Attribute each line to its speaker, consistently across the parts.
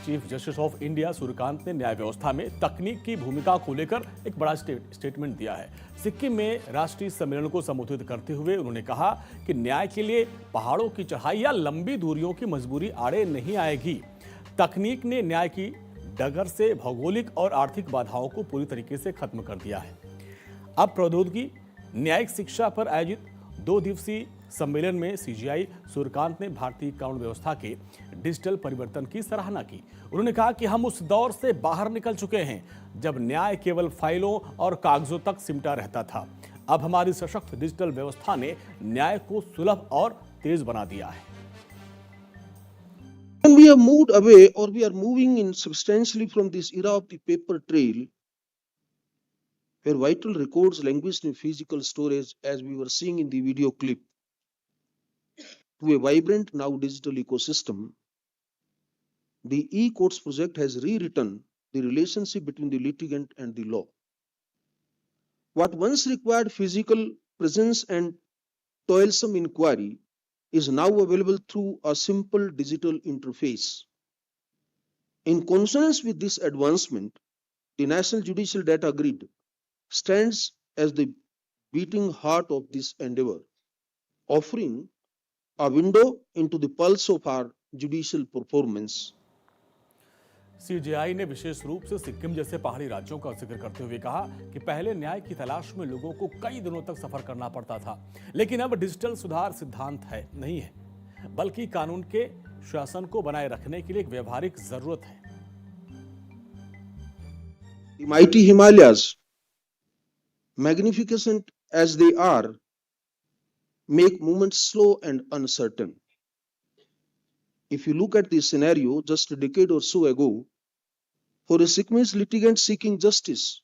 Speaker 1: Chief justice of India Suryakant ने न्याय व्यवस्था में तकनीक की भूमिका को लेकर एक बड़ा स्टेटमेंट दिया है। सिक्किम में राष्ट्रीय सम्मेलन को संबोधित करते हुए उन्होंने कहा कि न्याय के लिए पहाड़ों की चढ़ाई या लंबी दूरियों की मजबूरी आड़े नहीं आएगी। तकनीक ने न्याय की डगर से भौगोलिक और आर्थिक बाधाओं को पूरी तरीके से खत्म कर दिया है। अब प्रौद्योगिकी न्यायिक शिक्षा पर आयोजित 2 दिवसीय सम्मेलन में सीजीआई सूर्यकांत ने भारतीय कानून व्यवस्था के डिजिटल परिवर्तन की सराहना की। उन्होंने कहा कि हम उस दौर से बाहर निकल चुके हैं जब न्याय केवल फाइलों और कागजों तक सिमटा रहता था। अब हमारी सशक्त डिजिटल व्यवस्था ने न्याय को सुलभ और तेज बना दिया है।
Speaker 2: When we have moved away, or we are moving in substantially from this era of the paper trail, where vital records languished in physical storage, as we were seeing in the video clip, to a vibrant now digital ecosystem, the e-courts project has rewritten the relationship between the litigant and the law. What once required physical presence and toilsome inquiry is now available through a simple digital interface. In consonance with this advancement, the National Judicial Data Grid stands as the beating heart of this endeavor, offering a window into the pulse of our judicial performance.
Speaker 1: CGI ने विशेष रूप से सिक्किम जैसे पहाड़ी राज्यों का जिक्र करते हुए कहा कि पहले न्याय की तलाश में लोगों को कई दिनों तक सफर करना पड़ता था, लेकिन अब डिजिटल सुधार सिद्धांत नहीं है, बल्कि कानून के शासन को बनाए रखने के लिए एक व्यवहारिक जरूरत है।
Speaker 2: The mighty Himalayas, magnificent as they are, make movements slow and uncertain. If you look at the scenario just a decade or so ago, for a Sikkimese litigant seeking justice,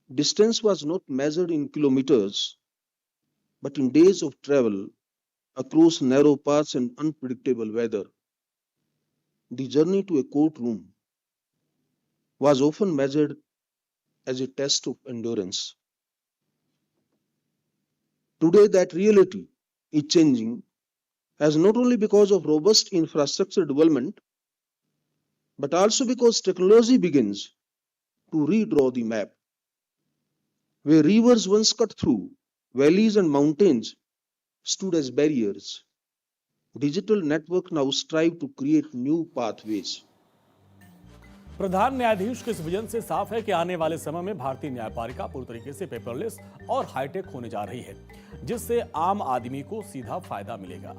Speaker 2: distance was not measured in kilometers, but in days of travel across narrow paths and unpredictable weather. The journey to a courtroom was often measured as a test of endurance. Today, that reality is changing, as not only because of robust infrastructure development, but also because technology begins to redraw the map. Where rivers once cut through, valleys and mountains stood as barriers, digital networks now strive to create new pathways.
Speaker 1: प्रधान न्यायाधीश के इस vision से साफ है कि आने वाले समय में भारतीय न्यायपालिका पूरी तरीके से पेपरलेस और हाईटेक होने जा रही है, जिससे आम आदमी को सीधा फायदा मिलेगा।